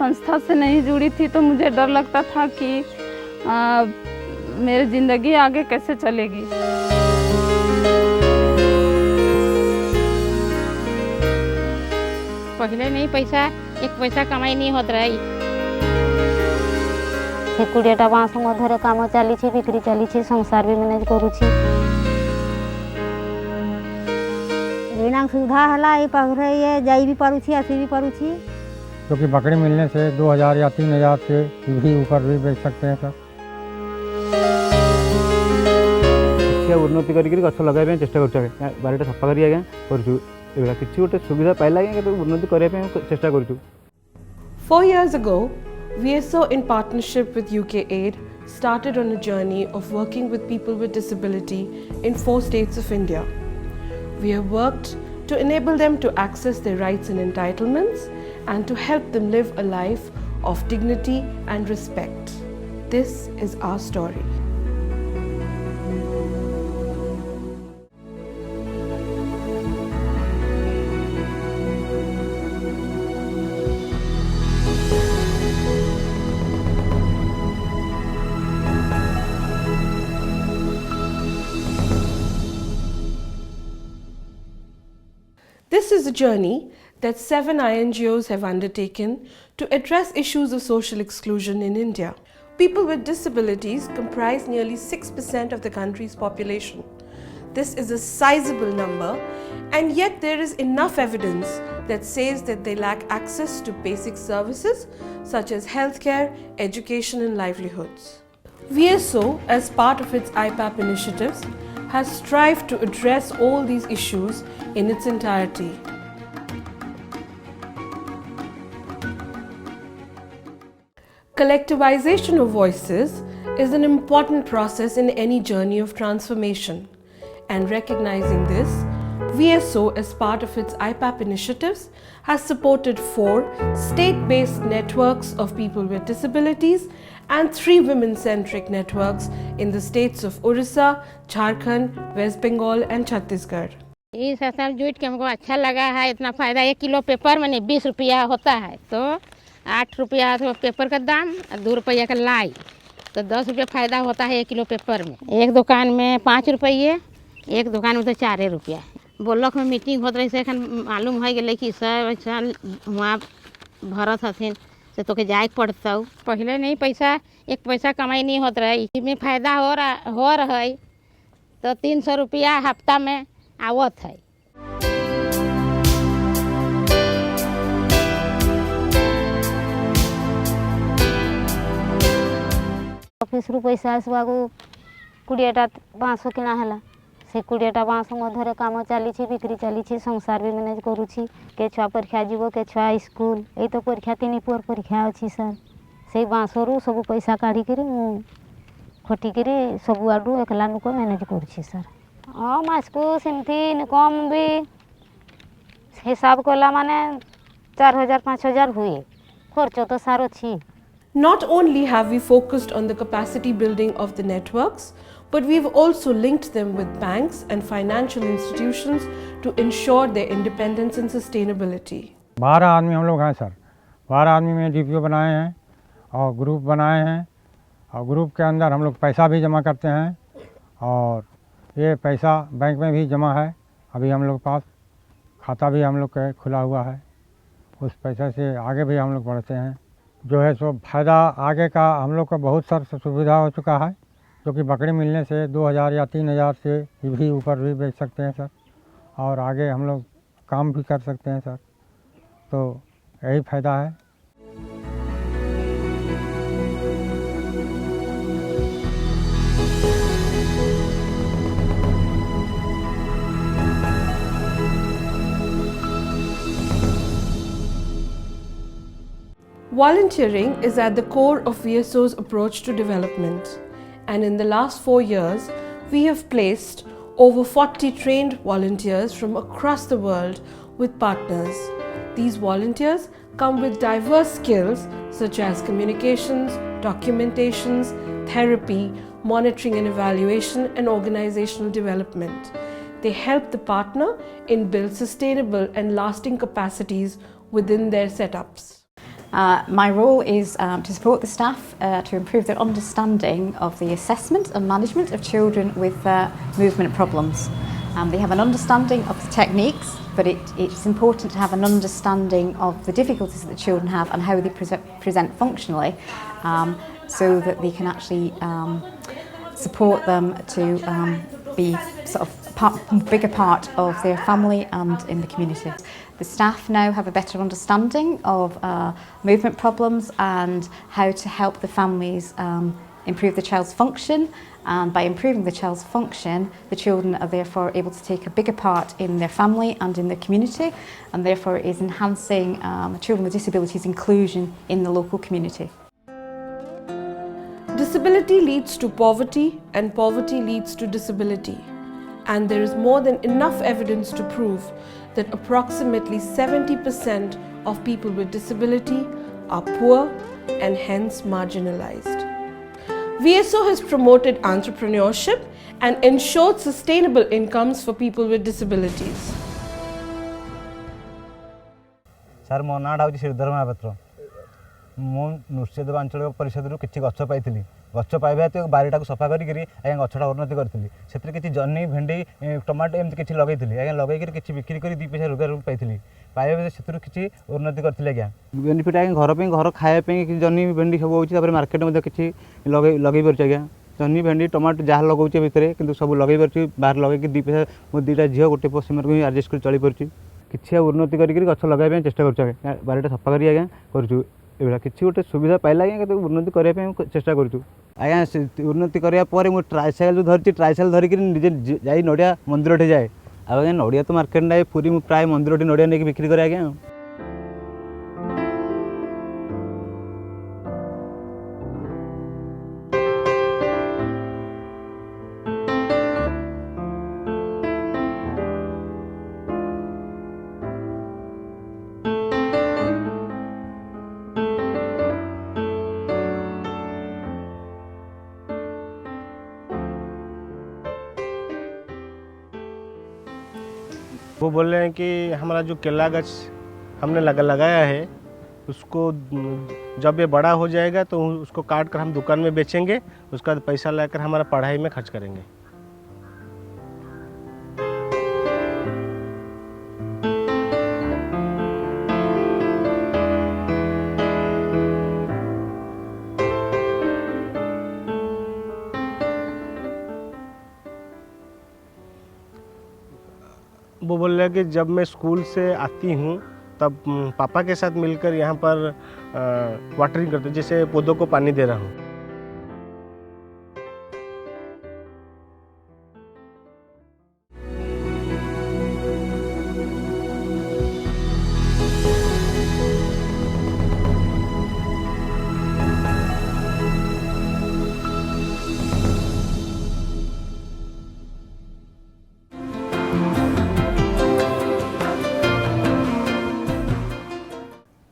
संस्था से नहीं जुड़ी थी तो मुझे डर लगता था कि मेरी ज़िंदगी आगे कैसे चलेगी। पहले नहीं पैसा एक पैसा कमाई नहीं होत रही। 20टा बांस मधुर काम चली बिक्री चली संसार भी मैनेज करुँची। ऋण सुविधा है ये पाखे ये जाई भी पारुछी आसी भी पारुछी। क्योंकि बकरी मिलने से 2000 या 3000 से भी ऊपर भी बेच सकते हैं सर। उन्नति करके गछ लगे चेष्टा कर बारिटा सफा कर किसी गोटे सुविधा पाइला तो उन्नति करने चेष्टा कर। 4 years ago, VSO in partnership with UKAID started on a journey of working with people with disability in 4 states of India. We have worked to enable them to access their rights and entitlements and to help them live a life of dignity and respect. This is our story. This is a journey that 7 INGOs have undertaken to address issues of social exclusion in India. People with disabilities comprise nearly 6% of the country's population. This is a sizable number, and yet there is enough evidence that says that they lack access to basic services such as healthcare, education and livelihoods. VSO, as part of its IPAP initiatives, has strived to address all these issues in its entirety. Collectivization of voices is an important process in any journey of transformation, and recognizing this, VSO, as part of its IPAP initiatives, has supported 4 state-based networks of people with disabilities and 3 women-centric networks in the states of Orissa, Jharkhand, West Bengal and Chhattisgarh. ये सब जुट के हमको अच्छा लगा है। इतना फ़ायदा 1 किलो पेपर में 20 रुपया होता है तो 8 रुपया तो पेपर का दाम और 2 रुपया का लाई तो 10 रुपया फ़ायदा होता है 1 किलो पेपर में। एक दुकान में 5 रुपये, एक दुकान में तो 4 रुपया। ब्लॉक में मीटिंग होत रही से मालूम है गए कि सब वहाँ भरत हथिन से तो के जाए पड़ता। पहले नहीं पैसा एक पैसा कमाई नहीं होत रही। इसमें फ़ायदा हो रहा है तो 300 रुपया हफ्ता में आवत है। ऑफिस रु पैसा आसवा को 20टा बांस किना है से 20टा बांस मधुर काम चली बिक्री चली संसार भी मैनेज करुँची। के छुआ परीक्षा जीव के छुआ स्कूल ये तो परीक्षा 3 पुअर परीक्षा अच्छी सर से बांसरू सब पैसा काढ़ी खटिकी सब आडू एकला लोक मैनेज करुँची सर। हाँ मास को सेमती इनकम भी हिसाब कला माने 4000-5000 हुए खर्च तो सार अच्छी। Not only have we focused on the capacity building of the networks, but we've also linked them with banks and financial institutions to ensure their independence and sustainability. 12 आदमी हम लोग हैं सर। 12 आदमी में डीपीओ बनाए हैं और ग्रुप बनाए हैं और ग्रुप के अंदर हम लोग पैसा भी जमा करते हैं और ये पैसा बैंक में भी जमा है। अभी हम लोग पास खाता भी हम लोग का खुला हुआ है। उस पैसे से आगे भी हम लोग बढ़ते हैं। जो है सो फ़ायदा आगे का हम लोग का बहुत सारा सुविधा हो चुका है। क्योंकि बकरी मिलने से 2000 या 3000 से भी ऊपर भी बेच सकते हैं सर और आगे हम लोग काम भी कर सकते हैं सर। तो यही फ़ायदा है। Volunteering is at the core of VSO's approach to development, and in the last 4 years, we have placed over 40 trained volunteers from across the world with partners. These volunteers come with diverse skills such as communications, documentations, therapy, monitoring and evaluation, and organizational development. They help the partner in build sustainable and lasting capacities within their setups. My role is to support the staff to improve their understanding of the assessment and management of children with movement problems. They have an understanding of the techniques, but it's important to have an understanding of the difficulties that the children have and how they present functionally, so that they can actually support them to be sort of bigger part of their family and in the community. The staff now have a better understanding of movement problems and how to help the families improve the child's function, and by improving the child's function, the children are therefore able to take a bigger part in their family and in their community, and therefore is enhancing children with disabilities inclusion in the local community. Disability leads to poverty, and poverty leads to disability. And there is more than enough evidence to prove that approximately 70% of people with disability are poor and hence marginalized. VSO has promoted entrepreneurship and ensured sustainable incomes for people with disabilities. Sir मो नाँ हूँ श्रीधर महापात्र मु नृसिंहदेव आंचलिक परिषद किसी गछ पाई गछ पाइबा हेतु बारीटा को सफा करी आज्ञा गछटा उन्नति करी से कि जन्नी भेंडी टमाटो एमती किसी लगे आज्ञा लगे किसी बिक्री कर 2 पैसा रोजगार पाई पाइबा से किसी उन्नति करी आज्ञा बेनिफिट आज्ञा घर खायापी जन्नी भेंडी सब होती मार्केट में किसी लगे पार्छ आज्ञा जन्नी भेंडी टमाटो जहाँ लगे भितर कि सब लगे पार्छ बाहर लगे 2 पैसा मो 2टा झील गोटे पश्चिम को आडजस्ट कर चली पार्छ किसी उन्नति करी गछ लगाइबा चेष्टा कर बारीटा सफा करी आज्ञा कर किसी गोटे सुविधा पाइला आज्ञा उन्नति करने चेष्टा करूँ आज्ञा उन्नति कराया मुझे ट्राइसाइकेल जो धरी ट्राइसाइकेल धरिक निजे जा नड़िया मंदिर जाए आज्ञा नड़िया तो मार्केट ना पूरी प्राय मंदिर नड़िया नहीं बिक्री करे आज्ञा वो बोल रहे हैं कि हमारा जो केला गछ हमने लगाया है उसको जब ये बड़ा हो जाएगा तो उसको काट कर हम दुकान में बेचेंगे, उसका पैसा लाकर हमारा पढ़ाई में खर्च करेंगे। वो बोल रहे हैं कि जब मैं स्कूल से आती हूँ तब पापा के साथ मिलकर यहाँ पर वाटरिंग करते, जैसे पौधों को पानी दे रहा हूँ।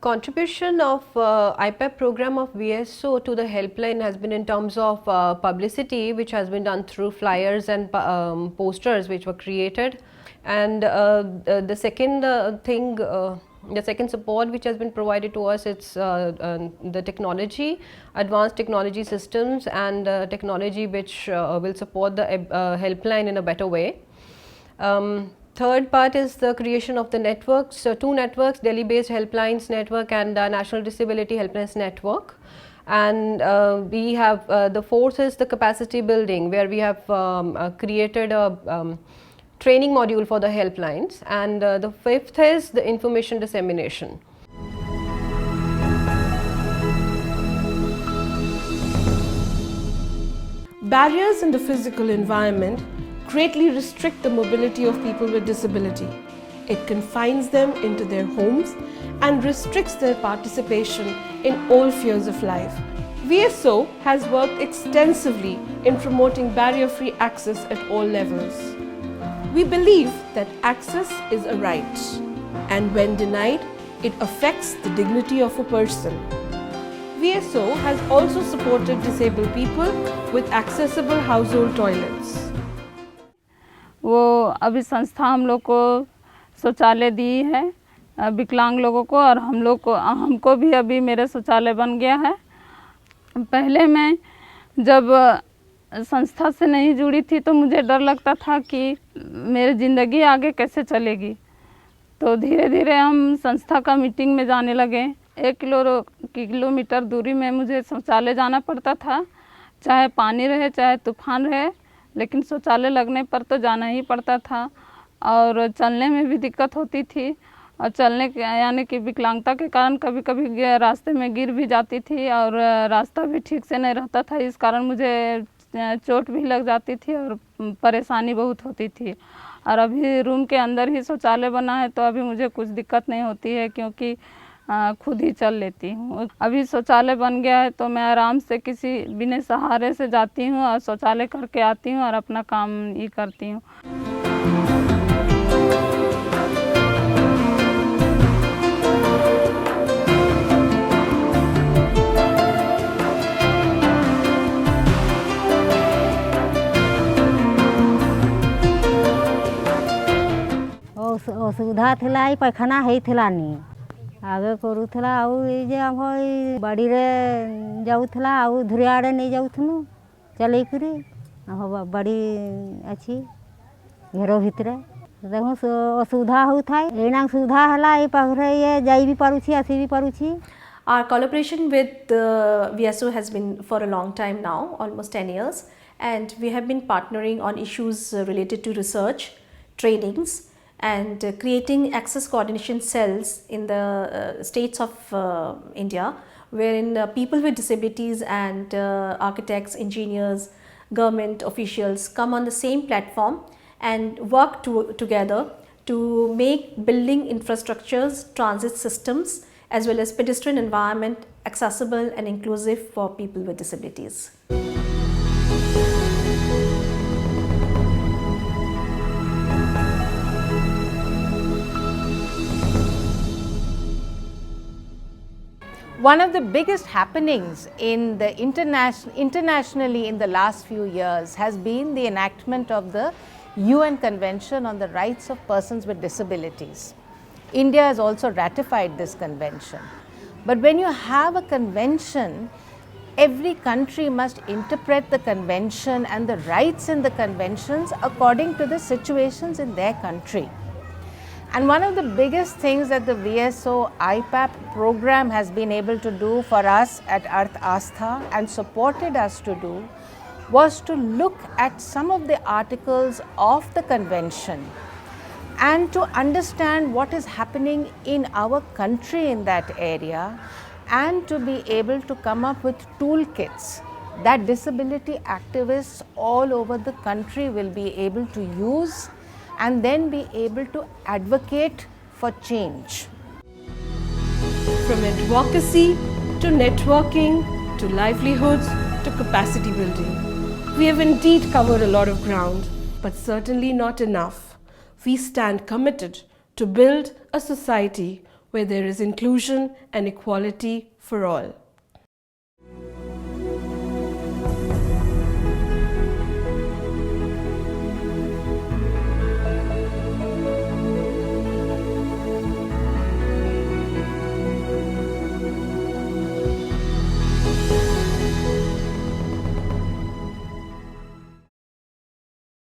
Contribution of IPAP program of VSO to the helpline has been in terms of publicity, which has been done through flyers and posters which were created, and the second thing, the second support which has been provided to us, it's the technology, advanced technology systems and technology which will support the helpline in a better way. Third part is the creation of the networks, so 2 networks, Delhi based helplines network and National Disability Helplines Network. And we have the fourth is the capacity building, where we have created a training module for the helplines, and the fifth is the information dissemination. Barriers in the physical environment greatly restrict the mobility of people with disability. It confines them into their homes and restricts their participation in all spheres of life. VSO has worked extensively in promoting barrier-free access at all levels. We believe that access is a right, and when denied, it affects the dignity of a person. VSO has also supported disabled people with accessible household toilets. वो अभी संस्था हम लोग को शौचालय दी है, विकलांग लोगों को, और हमको भी अभी मेरे शौचालय बन गया है। पहले मैं जब संस्था से नहीं जुड़ी थी तो मुझे डर लगता था कि मेरी ज़िंदगी आगे कैसे चलेगी। तो धीरे धीरे हम संस्था का मीटिंग में जाने लगे। 1 किलोमीटर दूरी में मुझे शौचालय जाना पड़ता था, चाहे पानी रहे चाहे तूफान रहे, लेकिन शौचालय लगने पर तो जाना ही पड़ता था। और चलने में भी दिक्कत होती थी, और चलने के यानी कि विकलांगता के कारण कभी कभी रास्ते में गिर भी जाती थी, और रास्ता भी ठीक से नहीं रहता था। इस कारण मुझे चोट भी लग जाती थी और परेशानी बहुत होती थी। और अभी रूम के अंदर ही शौचालय बना है तो अभी मुझे कुछ दिक्कत नहीं होती है, क्योंकि खुद ही चल लेती हूँ। अभी शौचालय बन गया है तो मैं आराम से किसी बिना सहारे से जाती हूँ और शौचालय करके आती हूँ और अपना काम ही करती हूँ। असुविधा थिला ई पैखाना हेइथिलानी आगे करूला आउ जे हम बाड़ी रे जाऊला आउ धुरियाड़े नहीं जाऊथनु चले करी बाड़ी अच्छी घेर भितर देखो असुविधा होता है एना सुविधा है ये पाखरे ये जाई भी पारुछि आसी भी पारुछि। Our collaboration with VSO has been for a long time now, almost 10 years, and we have been partnering on issues related to research, trainings, and creating access coordination cells in the states of India, wherein people with disabilities and architects, engineers, government officials come on the same platform and work together to make building infrastructures, transit systems, as well as pedestrian environment accessible and inclusive for people with disabilities. One of the biggest happenings in the internationally in the last few years has been the enactment of the UN Convention on the Rights of Persons with Disabilities. India has also ratified this convention. But when you have a convention, every country must interpret the convention and the rights in the conventions according to the situations in their country. And one of the biggest things that the VSO IPAP program has been able to do for us at Arth Astha and supported us to do was to look at some of the articles of the convention and to understand what is happening in our country in that area, and to be able to come up with toolkits that disability activists all over the country will be able to use and then be able to advocate for change. From advocacy to networking to livelihoods to capacity building, we have indeed covered a lot of ground, but certainly not enough. We stand committed to build a society where there is inclusion and equality for all.